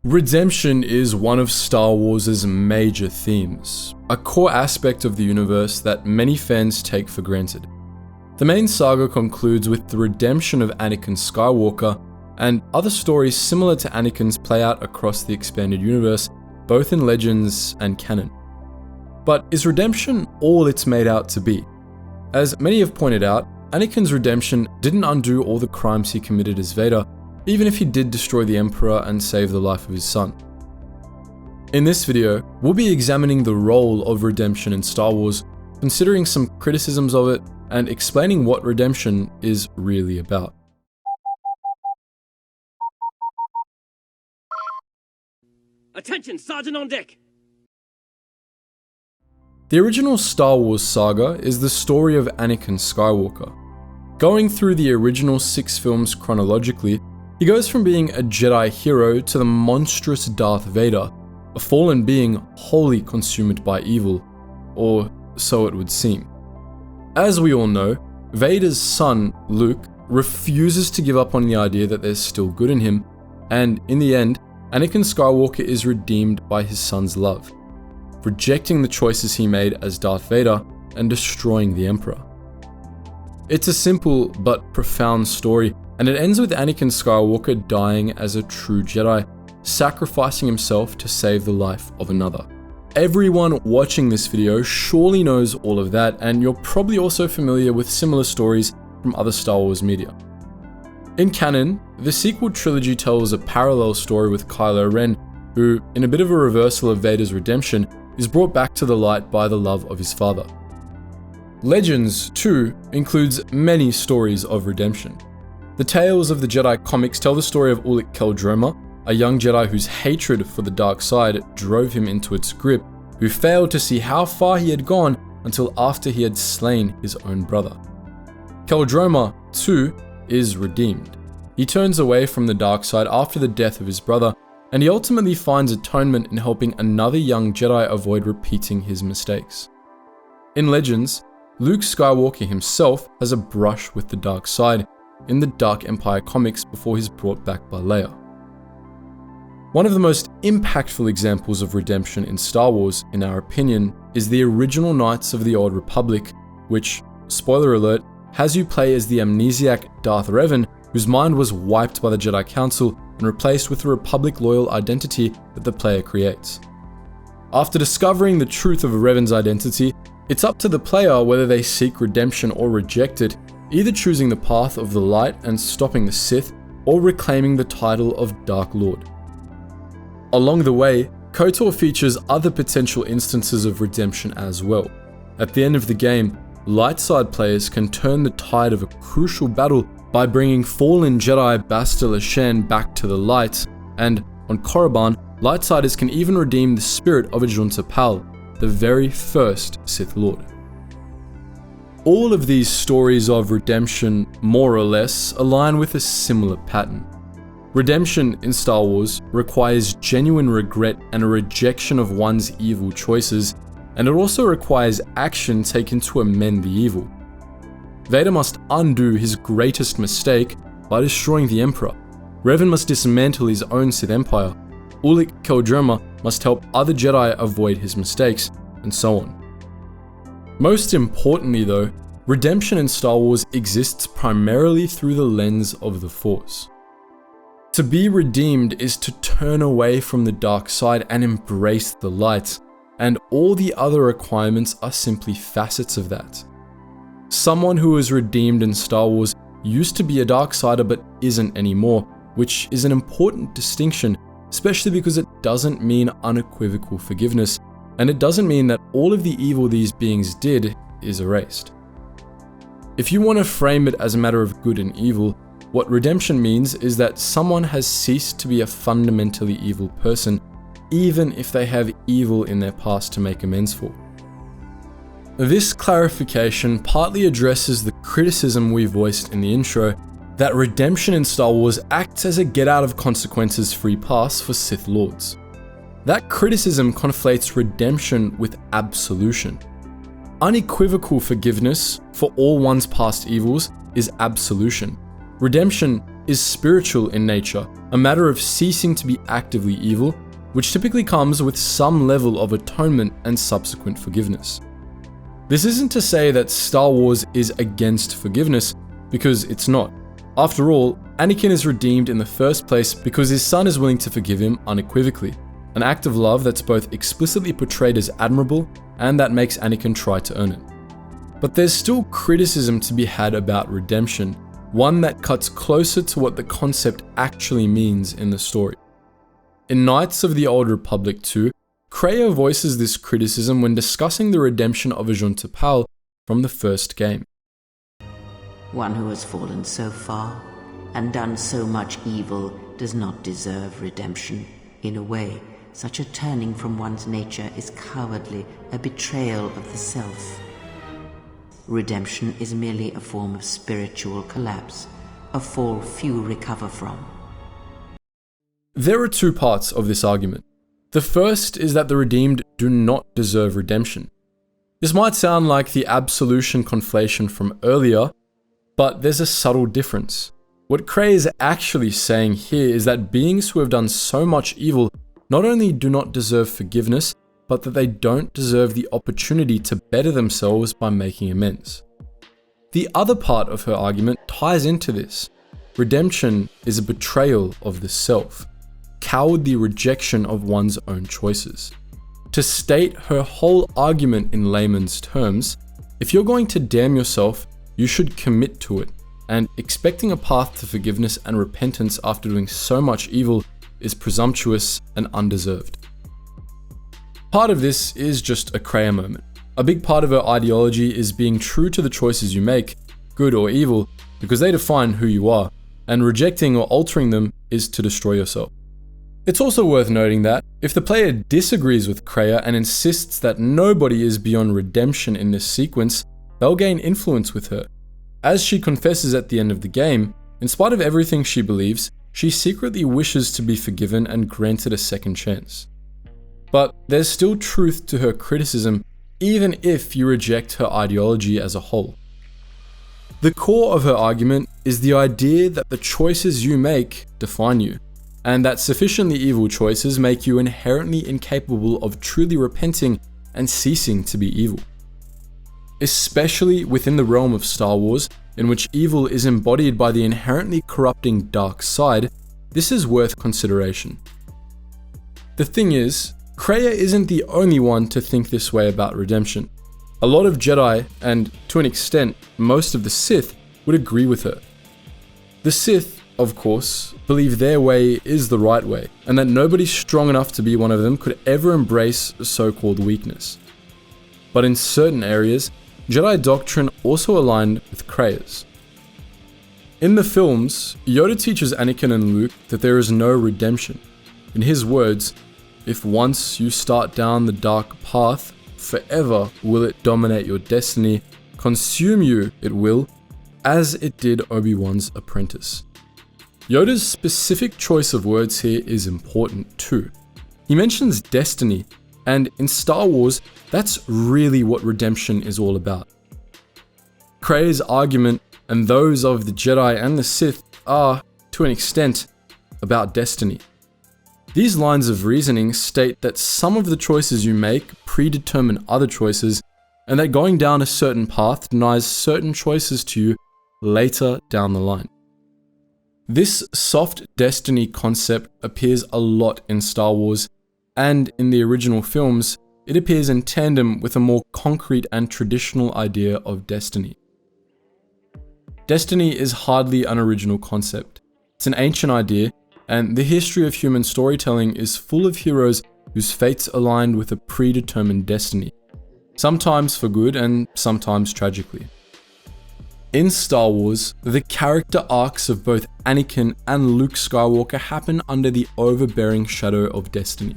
Redemption is one of Star Wars' major themes, a core aspect of the universe that many fans take for granted. The main saga concludes with the redemption of Anakin Skywalker, and other stories similar to Anakin's play out across the expanded universe, both in Legends and canon. But is redemption all it's made out to be? As many have pointed out, Anakin's redemption didn't undo all the crimes he committed as Vader, even if he did destroy the Emperor and save the life of his son. In this video, we'll be examining the role of redemption in Star Wars, considering some criticisms of it, and explaining what redemption is really about. Attention, Sergeant on deck! The original Star Wars saga is the story of Anakin Skywalker. Going through the original 6 films chronologically, he goes from being a Jedi hero to the monstrous Darth Vader, a fallen being wholly consumed by evil, or so it would seem. As we all know, Vader's son, Luke, refuses to give up on the idea that there's still good in him, and in the end, Anakin Skywalker is redeemed by his son's love, rejecting the choices he made as Darth Vader and destroying the Emperor. It's a simple but profound story, and it ends with Anakin Skywalker dying as a true Jedi, sacrificing himself to save the life of another. Everyone watching this video surely knows all of that, and you're probably also familiar with similar stories from other Star Wars media. In canon, the sequel trilogy tells a parallel story with Kylo Ren, who, in a bit of a reversal of Vader's redemption, is brought back to the light by the love of his father. Legends, too, includes many stories of redemption. The Tales of the Jedi comics tell the story of Ulic Qel-Droma, a young Jedi whose hatred for the dark side drove him into its grip, who failed to see how far he had gone until after he had slain his own brother. Qel-Droma, too, is redeemed. He turns away from the dark side after the death of his brother, and he ultimately finds atonement in helping another young Jedi avoid repeating his mistakes. In Legends, Luke Skywalker himself has a brush with the dark side in the Dark Empire comics before he's brought back by Leia. One of the most impactful examples of redemption in Star Wars, in our opinion, is the original Knights of the Old Republic, which, spoiler alert, has you play as the amnesiac Darth Revan, whose mind was wiped by the Jedi Council and replaced with the Republic-loyal identity that the player creates. After discovering the truth of Revan's identity, it's up to the player whether they seek redemption or reject it, either choosing the path of the light and stopping the Sith, or reclaiming the title of Dark Lord. Along the way, KOTOR features other potential instances of redemption as well. At the end of the game, light side players can turn the tide of a crucial battle by bringing fallen Jedi Bastila Shen back to the light, and on Korriban, lightsiders can even redeem the spirit of Ajunta Pal, the very first Sith Lord. All of these stories of redemption, more or less, align with a similar pattern. Redemption in Star Wars requires genuine regret and a rejection of one's evil choices, and it also requires action taken to amend the evil. Vader must undo his greatest mistake by destroying the Emperor. Revan must dismantle his own Sith Empire. Ulic Qel-Droma must help other Jedi avoid his mistakes, and so on. Most importantly though, redemption in Star Wars exists primarily through the lens of the Force. To be redeemed is to turn away from the dark side and embrace the light, and all the other requirements are simply facets of that. Someone who is redeemed in Star Wars used to be a darksider but isn't anymore, which is an important distinction, especially because it doesn't mean unequivocal forgiveness, and it doesn't mean that all of the evil these beings did is erased. If you want to frame it as a matter of good and evil, what redemption means is that someone has ceased to be a fundamentally evil person, even if they have evil in their past to make amends for. This clarification partly addresses the criticism we voiced in the intro that redemption in Star Wars acts as a get-out-of-consequences free pass for Sith Lords. That criticism conflates redemption with absolution. Unequivocal forgiveness for all one's past evils is absolution. Redemption is spiritual in nature, a matter of ceasing to be actively evil, which typically comes with some level of atonement and subsequent forgiveness. This isn't to say that Star Wars is against forgiveness, because it's not. After all, Anakin is redeemed in the first place because his son is willing to forgive him unequivocally, an act of love that's both explicitly portrayed as admirable and that makes Anakin try to earn it. But there's still criticism to be had about redemption, one that cuts closer to what the concept actually means in the story. In Knights of the Old Republic 2, Kreia voices this criticism when discussing the redemption of Ajun Tapal from the first game. One who has fallen so far and done so much evil does not deserve redemption. In a way, such a turning from one's nature is cowardly, a betrayal of the self. Redemption is merely a form of spiritual collapse, a fall few recover from. There are two parts of this argument. The first is that the redeemed do not deserve redemption. This might sound like the absolution conflation from earlier, but there's a subtle difference. What Kreia is actually saying here is that beings who have done so much evil not only do not deserve forgiveness, but that they don't deserve the opportunity to better themselves by making amends. The other part of her argument ties into this. Redemption is a betrayal of the self, cowardly rejection of one's own choices. To state her whole argument in layman's terms, if you're going to damn yourself, you should commit to it, and expecting a path to forgiveness and repentance after doing so much evil is presumptuous and undeserved. Part of this is just a Kreia moment. A big part of her ideology is being true to the choices you make, good or evil, because they define who you are, and rejecting or altering them is to destroy yourself. It's also worth noting that, if the player disagrees with Kreia and insists that nobody is beyond redemption in this sequence, they'll gain influence with her. As she confesses at the end of the game, in spite of everything she believes, she secretly wishes to be forgiven and granted a second chance. But there's still truth to her criticism, even if you reject her ideology as a whole. The core of her argument is the idea that the choices you make define you, and that sufficiently evil choices make you inherently incapable of truly repenting and ceasing to be evil. Especially within the realm of Star Wars, in which evil is embodied by the inherently corrupting dark side, this is worth consideration. The thing is, Kreia isn't the only one to think this way about redemption. A lot of Jedi, and to an extent, most of the Sith, would agree with her. The Sith, of course, believe their way is the right way, and that nobody strong enough to be one of them could ever embrace so-called weakness. But in certain areas, Jedi doctrine also aligned with Kreia's. In the films, Yoda teaches Anakin and Luke that there is no redemption. In his words, if once you start down the dark path, forever will it dominate your destiny, consume you it will, as it did Obi-Wan's apprentice. Yoda's specific choice of words here is important too. He mentions destiny, and in Star Wars, that's really what redemption is all about. Kreia's argument, and those of the Jedi and the Sith, are, to an extent, about destiny. These lines of reasoning state that some of the choices you make predetermine other choices, and that going down a certain path denies certain choices to you later down the line. This soft destiny concept appears a lot in Star Wars, and in the original films, it appears in tandem with a more concrete and traditional idea of destiny. Destiny is hardly an original concept. It's an ancient idea, and the history of human storytelling is full of heroes whose fates aligned with a predetermined destiny, sometimes for good and sometimes tragically. In Star Wars, the character arcs of both Anakin and Luke Skywalker happen under the overbearing shadow of destiny.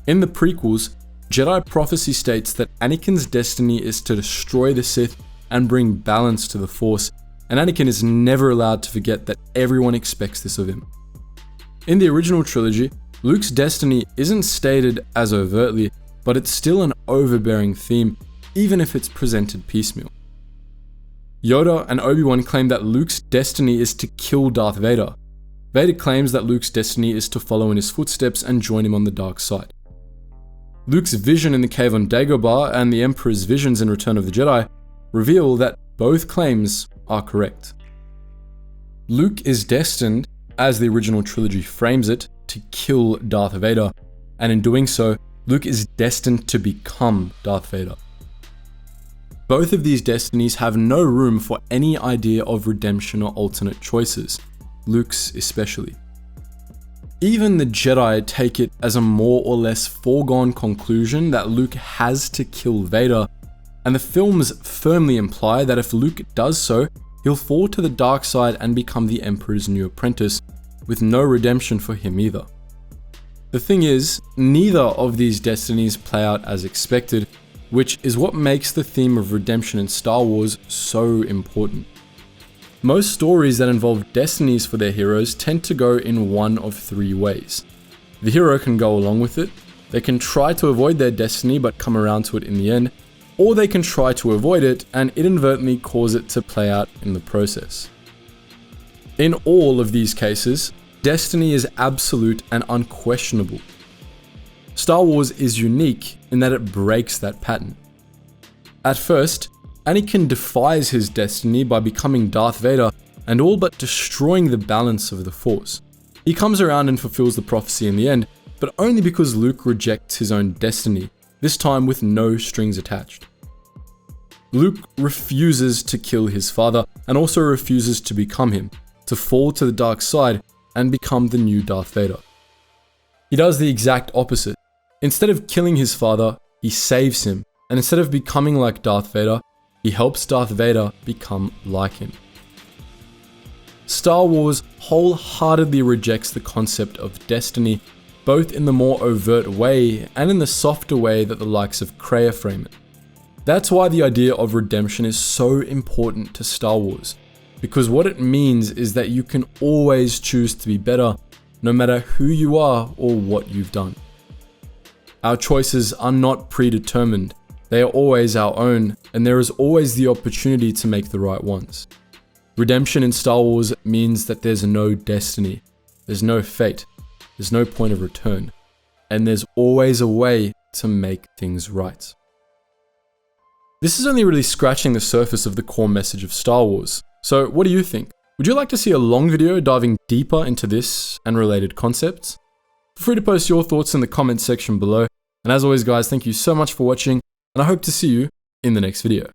In the prequels, Jedi prophecy states that Anakin's destiny is to destroy the Sith and bring balance to the Force, and Anakin is never allowed to forget that everyone expects this of him. In the original trilogy, Luke's destiny isn't stated as overtly, but it's still an overbearing theme, even if it's presented piecemeal. Yoda and Obi-Wan claim that Luke's destiny is to kill Darth Vader. Vader claims that Luke's destiny is to follow in his footsteps and join him on the dark side. Luke's vision in the cave on Dagobah and the Emperor's visions in Return of the Jedi reveal that both claims are correct. Luke is destined, as the original trilogy frames it, to kill Darth Vader, and in doing so, Luke is destined to become Darth Vader. Both of these destinies have no room for any idea of redemption or alternate choices, Luke's especially. Even the Jedi take it as a more or less foregone conclusion that Luke has to kill Vader, and the films firmly imply that if Luke does so, he'll fall to the dark side and become the Emperor's new apprentice, with no redemption for him either. The thing is, neither of these destinies play out as expected, which is what makes the theme of redemption in Star Wars so important. Most stories that involve destinies for their heroes tend to go in one of three ways. The hero can go along with it, they can try to avoid their destiny but come around to it in the end, or they can try to avoid it and inadvertently cause it to play out in the process. In all of these cases, destiny is absolute and unquestionable. Star Wars is unique in that it breaks that pattern. At first, Anakin defies his destiny by becoming Darth Vader and all but destroying the balance of the Force. He comes around and fulfills the prophecy in the end, but only because Luke rejects his own destiny, this time with no strings attached. Luke refuses to kill his father and also refuses to become him, to fall to the dark side and become the new Darth Vader. He does the exact opposite. Instead of killing his father, he saves him, and instead of becoming like Darth Vader, he helps Darth Vader become like him. Star Wars wholeheartedly rejects the concept of destiny, both in the more overt way and in the softer way that the likes of Kreia frame it. That's why the idea of redemption is so important to Star Wars, because what it means is that you can always choose to be better, no matter who you are or what you've done. Our choices are not predetermined, they are always our own, and there is always the opportunity to make the right ones. Redemption in Star Wars means that there's no destiny, there's no fate, there's no point of return, and there's always a way to make things right. This is only really scratching the surface of the core message of Star Wars. So what do you think? Would you like to see a long video diving deeper into this and related concepts? Feel free to post your thoughts in the comments section below. And as always guys, thank you so much for watching, and I hope to see you in the next video.